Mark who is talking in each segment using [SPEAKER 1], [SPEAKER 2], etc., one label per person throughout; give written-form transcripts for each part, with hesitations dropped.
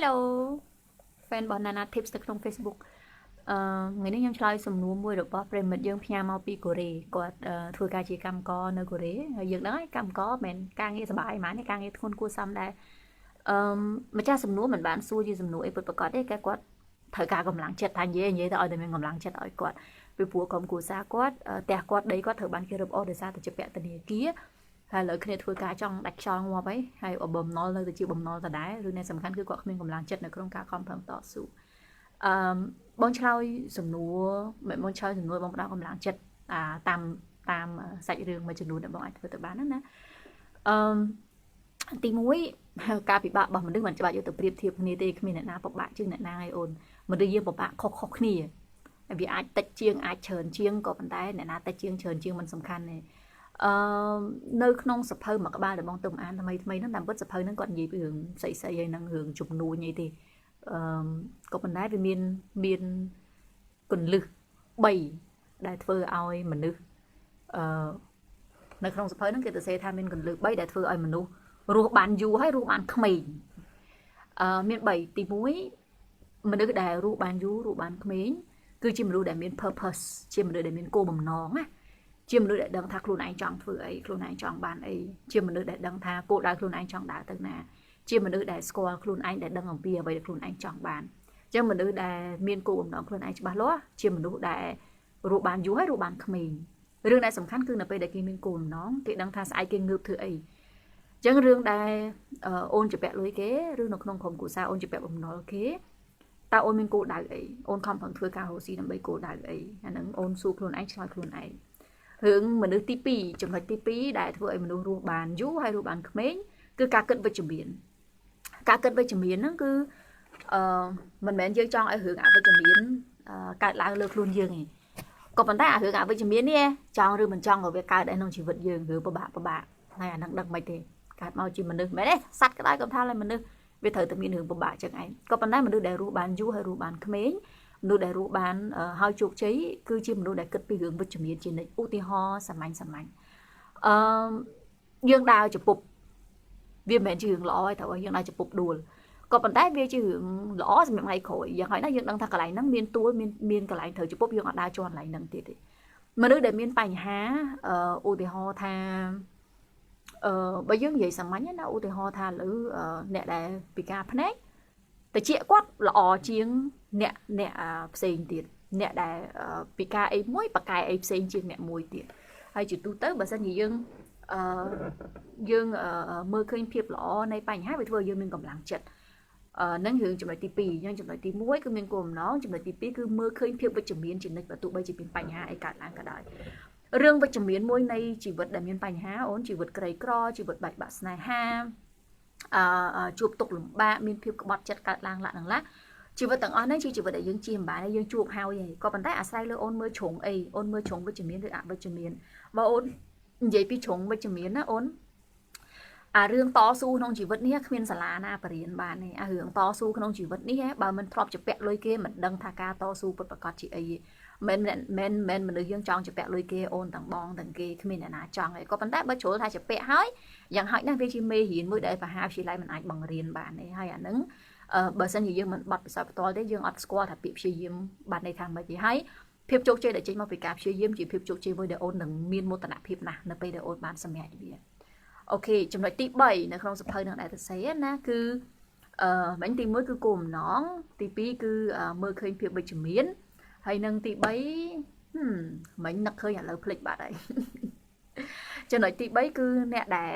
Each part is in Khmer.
[SPEAKER 1] Hello fan របស់ Nana Tips នៅក្នុង Facebook ថ្ងៃនេះខ្ញុំឆ្លើយសំណួរមួយរបស់ប្រិមិត្តយើងផ្ញើមកពីកូរ៉េគាត់ធ្វើការជាកម្មករនៅកូរ៉េហើយយើងដឹងហើយកម្មករមិនការងារសប្បាយហ្មងការងារធ្ងន់គួរសមដែរម្ចាស់សំណួរមិនបានសួរជាសំណួរអីពិតប្រាកដទេគេគាត់ត្រូវការកម្លាំងចិត្តថានិយាយទៅឲ្យតែមានកម្លាំងចិត្តឲ្យគាត់ពីព្រោះក្រុមគ្រួសារគាត់ផ្ទះគាត់ដីគាត់ត្រូវបានគេរឹបអូសដោយសារតែជាពាក់ធនាគារហើយលើគ្នាធ្វើការចង់ដាច់ខ្យល់ងាប់ហើយបំណុលនៅតែជាបំណុលដដែលឬអ្នកសំខាន់គឺគាត់គ្មានកម្លាំងចិត្តនៅក្នុងការខំប្រឹងតស៊ូបងឆ្លើយសំណួរបងឆ្លើយសំណួរបងផ្ដល់កម្លាំងចិត្តតាមសាច់រឿងមួយចំនួនដែលបងអាចធ្វើទៅបានណាទី1ការពិបាករបស់មនុស្សមិនច្បាស់យកទៅប្រៀបធៀបគ្នាទេគ្មានអ្នកណាពិបាកជាងអ្នកណាឯអូនមនុស្សយើងពិបាកខុសគ្នាវាអាចតិចជាងអាចច្រើនជាងក៏ប៉ុន្តែអ្នកណាតិចជាងច្រើនជាងមិនសំខាន់ទេនៅក្នុងសភៅមួយក្បាលដែលបងទៅអានថ្មីហ្នឹងតាមពិតសភៅហ្នឹងគាត់និយាយពីរឿងស្អីហើយនឹងរឿងជំនួញអីទេក៏ប៉ុន្តែវាមានគន្លឹះ3ដែលធ្វើឲ្យមនុស្សនៅក្នុងសភៅហ្នឹងគេទៅសេថាមានគន្លឹះ3ដែលធ្វើឲ្យមនុស្សរស់បានយូរហើយរស់បានក្មេងមាន3ទី1មនុស្សដែលរស់បានយូររស់បានក្មេងគឺជាមនុស្សដែលមាន purpose ជាមនុស្សដែលមានគោលបំណងណាជាមនុស្សដែលដឹងថាខ្លួនឯងចង់ធ្វើអីខ្លួនឯងចង់បានអីជាមនុស្សដែលដឹងថាគោលដៅខ្លួនឯងចង់ដើរទៅណាជាមនុស្សដែលស្គាល់ខ្លួនឯងដែលដឹងអំពីអ្វីដែលខ្លួនឯងចង់បានអញ្ចឹងមនុស្សដែលមានគោលបំណងខ្លួនឯងច្បាស់លាស់ជាមនុស្សដែលរស់បានយូរហើយរស់បានក្មេងរឿងដែលសំខាន់គឺនៅពេលដែលគេមានគោលបំណងគេដឹងថាស្អែកគេងើបធ្វើអីអញ្ចឹងរឿងដែលអូនជាពាក់លុយគេឬនៅក្នុងក្រុមគ្រួសារអូនជាពាក់បំណុលគេតើអូនមានគោលដៅអីអូនខំប្រឹងធ្វើការរកស៊ីដើម្បីគោលដៅអីអាហ្នឹងអូនសួរខ្លួនឯងឆ្លើយខ្លួនឯងរឿងមនុស្សទី2ចំណុចទី2ដែលធ្វើឲ្យមនុស្សរស់បានយូរហើយរស់បានក្មេងគឺការគិតវិជ្ជមានការគិតវិជ្ជមានហ្នឹងគឺមិនមែនយើងចង់ឲ្យរឿងអវិជ្ជមានកើតឡើងលើខ្លួនយើងទេក៏ប៉ុន្តែអារឿងអវិជ្ជមាននេះចង់ឬមិនចង់ក៏វាកើតនៅក្នុងជីវិតយើងរឿងពិបាកហើយអាហ្នឹងដឹងមិនទេកើតមកជាមនុស្សមែនទេសត្វក៏ដោយក៏ថាឲ្យមនុស្សវាត្រូវតែមានរឿងពិបាកចឹងឯងក៏ប៉ុន្តែមនុស្សដែលរស់បានយូរហើយរស់បានក្មេងមនុស្សដែលរស់បានហើយជោគជ័យគឺជាមនុស្សដែលគិតពីរឿងវិជ្ជមានជានិច្ចឧទាហរណ៍សាមញ្ញយើងដើរចំពុបវាមិនមែនជារឿងល្អទេត្រូវឲ្យយើងដើរចំពុបដួលក៏ប៉ុន្តែវាជារឿងល្អសម្រាប់ថ្ងៃក្រោយយ៉ាងហោចណាស់យើងដឹងថាកន្លែងហ្នឹងមានទួលមានកន្លែងត្រូវចំពុបយើងអត់ដើរជាន់កន្លែងហ្នឹងទៀតទេមនុស្សដែលមានបញ្ហាឧទាហរណ៍ថាបើយើងនិយាយសាមញ្ញណាឧទាហរណ៍ថាលើអ្នកដែលពិការភ្នែកតិចគាត់ល្អជាងអ្នកផ្សេងទៀតអ្នកដែលពិការអីមួយបកកែអីផ្សេងជាងអ្នកមួយទៀតហើយជាទូទៅបើសិនជាយើងមើលឃើញភាពល្អនៃបញ្ហាវាធ្វើឲ្យយើងមានកម្លាំងចិត្តហ្នឹងរឿងចំណុចទី2យើងចំណុចទី1គឺមានគោលបំណងចំណុចទី2គឺមើលឃើញភាពវិជ្ជមានជានិច្ចបើទោះបីជាមានបញ្ហាអីកើតឡើងក៏ដោយរឿងវិជ្ជមានមួយនៃជីវិតដែលមានបញ្ហាអូនជីវិតក្រីក្រជីវិតបែកបាក់ស្នេហាជួបទុក្ខលំបាកមានភាពក្បត់ចិត្តកើតឡើងឡាក់ជីវិតទាំងអស់នេះជាជីវិតដែលយើងជៀសមិនបានយើងជួបហើយក៏ប៉ុន្តែអាស្រ័យលើអូនមើលជ្រុងអីអូនមើលជ្រុងវិជ្ជមានឬអវិជ្ជមានបើអូននិយាយពីជ្រុងវិជ្ជមានណាអូនអារឿងតស៊ូក្នុងជីវិតនេះគ្មានសាលាណាបរៀនបានទេអារឿងតស៊ូក្នុងជីវិតនេះបើមិនធ្លាប់ជាពាក់លុយគេមិនដឹងថាការតស៊ូពិតប្រាកដជាអីមិនមនុស្សយើងចង់ជាពាក់លុយគេអូនទាំងបងទាំងគេគ្មានអ្នកណាចង់ទេក៏ប៉ុន្តែបើជ្រុលថាជាពាក់ហើយយ៉ាងហោចណាស់វាជាមេរៀនមួយដែលមហាវិទ្យាល័យមិនអាចបង្រៀនបានទេហើយអាហ្នឹងបើសិនជាយើងមិនបត់ពិសោធន៍ផ្ទាល់ទេយើងអត់ស្គាល់ថាពាក្យព្យាយាមបានន័យថាម៉េចទេហើយភាពជោគជ័យដែលចេញមកពីការព្យាយាមជាភាពជោគជ័យមួយដែលអូននឹងមានមោទនភាពណាស់នៅពេលដែលអូនបានសម្រេចវាអូខេចំណុចទី3នៅក្នុងសភៅនឹងដែលទៅសេណាគឺមិញទី1គឺគោលបំណងទី2គឺមើលឃើញភាពវិជ្ជមានហើយនឹងទី3មិញនឹកឃើញឥឡូវភ្លេចបាត់ហើយចំណុចទី3គឺអ្នកដែល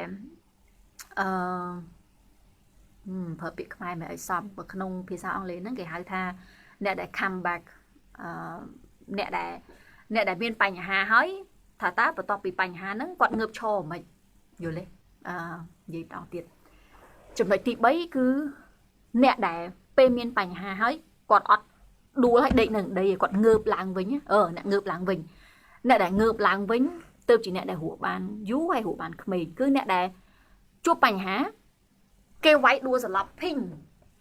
[SPEAKER 1] ប្រើពាក្យខ្មែរមិនឲ្យសមបើក្នុងភាសាអង់គ្លេសហ្នឹងគេហៅថាអ្នកដែល come back អ្នកដែលមានបញ្ហាហើយថាតើបន្ទាប់ពីបញ្ហាហ្នឹងគាត់ងើបឈរមិនយល់ទេនិយាយបន្តទៀតចំណុចទី3គឺអ្នកដែលពេលមានបញ្ហាហើយគាត់អត់ដួលឲ្យដេកនៅដីគាត់ងើបឡើងវិញអ្នកងើបឡើងវិញអ្នកដែលងើបឡើងវិញទើបជាអ្នកដែលរស់បានយូរហើយរស់បានក្មេងគឺអ្នកដែលជួបបញ្ហាគេវាយដួលសន្លប់ភីង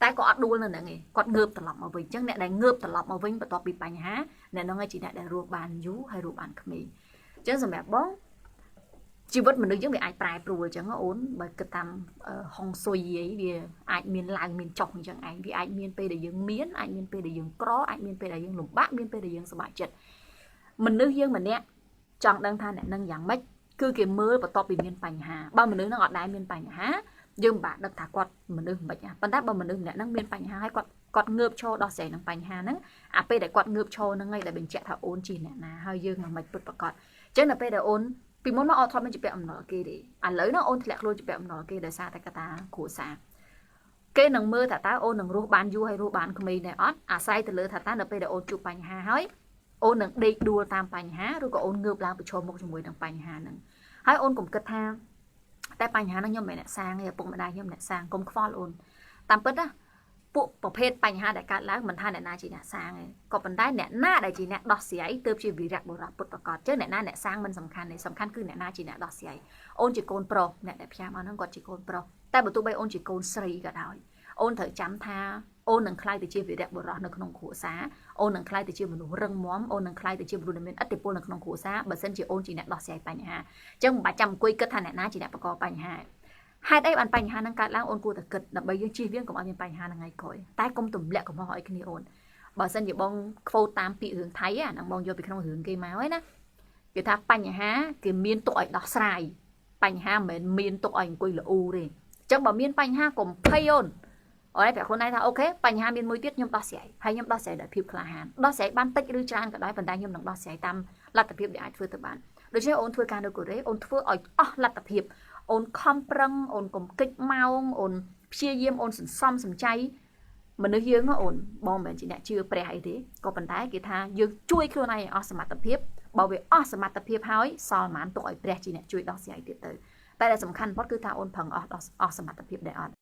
[SPEAKER 1] តែក៏អត់ដួលនៅហ្នឹងឯងគាត់ងើបត្រឡប់មកវិញអញ្ចឹងអ្នកដែលងើបត្រឡប់មកវិញបន្ទាប់ពីបញ្ហាអ្នកហ្នឹងឯងជាអ្នកដែលរស់បានយូរហើយរស់បានក្មេងអញ្ចឹងសម្រាប់បងជីវិតមនុស្សយើងវាអាចប្រែប្រួលអញ្ចឹងអូនបើគិតតាមហុងស៊ុយអីវាអាច អាចមានឡើងមានចុះអញ្ចឹងឯងវាអាចមានពេលដែលយើងមានអាចមានពេលដែលយើងក្រអាចមានពេលដែលយើងលំបាកមានពេលដែលយើងសប្បាយចិត្តមនុស្សយើងម្នាក់ចង់ដឹងថាអ្នកនឹងយ៉ាងម៉េចគឺគេមើលបន្ទាប់ពីមានបញ្ហាបើមនុស្សនឹងអត់ដែលមានបញ្ហាយើងមិនបាក់ដឹកថាគាត់មនុស្សមិនប៉ុន្តែបើមនុស្សម្នាក់នឹងមានបញ្ហាហើយគាត់ងើបឈរដោះស្រាយនឹងបញ្ហាហ្នឹងអាពេលដែលគាត់ងើបឈរហ្នឹងឯងដែលបញ្ជាក់ថាអូនជាអ្នកណាហើយយើងមិនពិតប្រាកដអញ្ចឹងដល់ពេលដែលអូនពីមុនមកអត់ធ្លាប់មានជាពាក់អំណរគេទេឥឡូវហ្នឹងអូនធ្លាក់ខ្លួនជាពាក់អំណរគេដោយសារតែកត្តាគ្រួសារគេនឹងមើលថាតើអូននឹងរស់បានយូរហើយរស់បានក្មេងដែរអត់អាស្រ័យទៅលើថាតើនៅពេលដែលអូនជួបបញ្ហាហើយអូននឹងដេកដួលតាមបញ្ហាឬក៏អូនងើបឡើងប្រឈមមុខជាមួយនឹងបញ្ហាហ្នឹងហើយអូនកុំគិតថាតែបញ្ហាហ្នឹងខ្ញុំមិនអ្នកសាងទេឪពុកម្ដាយខ្ញុំអ្នកសាងកុំខ្វល់អូនតាមពិតណាពួកប្រភេទបញ្ហាដែលកើតឡើងមិនថាអ្នកណាជាអ្នកសាងទេក៏ប៉ុន្តែអ្នកណាដែលជាអ្នកដោះស្រាយទើបជាវីរៈបុរសពុតប្រកបចឹងអ្នកណាអ្នកសាងមិនសំខាន់ទេសំខាន់គឺអ្នកណាជាអ្នកដោះស្រាយអូនជាកូនប្រុសអ្នកដែលផ្សាយមកហ្នឹងគាត់ជាកូនប្រុសតែបើទោះបីអូនជាកូនស្រីក៏ដោយអូនត្រូវចាំថាអូននឹងក្លាយទៅជាវីរៈបុរសនៅក្នុងគ្រួសារអូននឹងក្លាយទៅជាមនុស្សរឹងមាំអូននឹងក្លាយទៅជាមនុស្សដែលមានឥទ្ធិពលនៅក្នុងគ្រួសារបើសិនជាអូនជាអ្នកដោះស្រាយបញ្ហាអញ្ចឹងមិនបាច់ចាំអង្គុយគិតថាអ្នកណាជាអ្នកបង្កបញ្ហាហេតុអីបានបញ្ហាហ្នឹងកើតឡើងអូនគួរតែគិតដើម្បីយើងជៀសវាងកុំឲ្យមានបញ្ហាហ្នឹងឯងក្រោយតែកុំទម្លាក់កំហុសឲ្យគ្នាអូនបើសិនជាបងខ្វោតតាមពាក្យរឿងថៃហ្នឹងបងយកពីក្នុងរឿងគេមកហើយណាគេថាបញ្ហាគេមានទុកឲ្យដោះស្រាយបញ្ហាមិនមែនមានទុកឲ្យអង្គុយល្អូទេអញ្ចឹងបើមានបញ្ហាកុំភ័យអូនអរេប្រាប់ខ្លួនឯងថាអូខេបញ្ហាមានមួយទៀតខ្ញុំដោះស្រាយហើយខ្ញុំដោះស្រាយដោយភាពក្លាហានដោះស្រាយបានតិចឬច្រើនក៏ដោយប៉ុន្តែខ្ញុំនឹងដោះស្រាយតាមលទ្ធភាពដែលអាចធ្វើទៅបានដូច្នេះអូនធ្វើការនៅកូរ៉េអូនធ្វើឲ្យអស់លទ្ធភាពអូនខំប្រឹងអូនកុំកិច្ចម៉ោងអូនព្យាយាមអូនសន្សំសំចៃមនុស្សយើងអូនបងមិនមែនជាអ្នកជឿព្រះអីទេក៏ប៉ុន្តែគេថាយើងជួយខ្លួនឯងឲ្យអស់សមត្ថភាពបើវាអស់សមត្ថភាពហើយសល់មិនទុកឲ្យព្រះជាអ្នកជួយដោះស្រាយទៀតទៅតែដែលសំខាន់បំផុតគឺថាអូនប្រឹងអស់សមត្ថភាពដែរអត់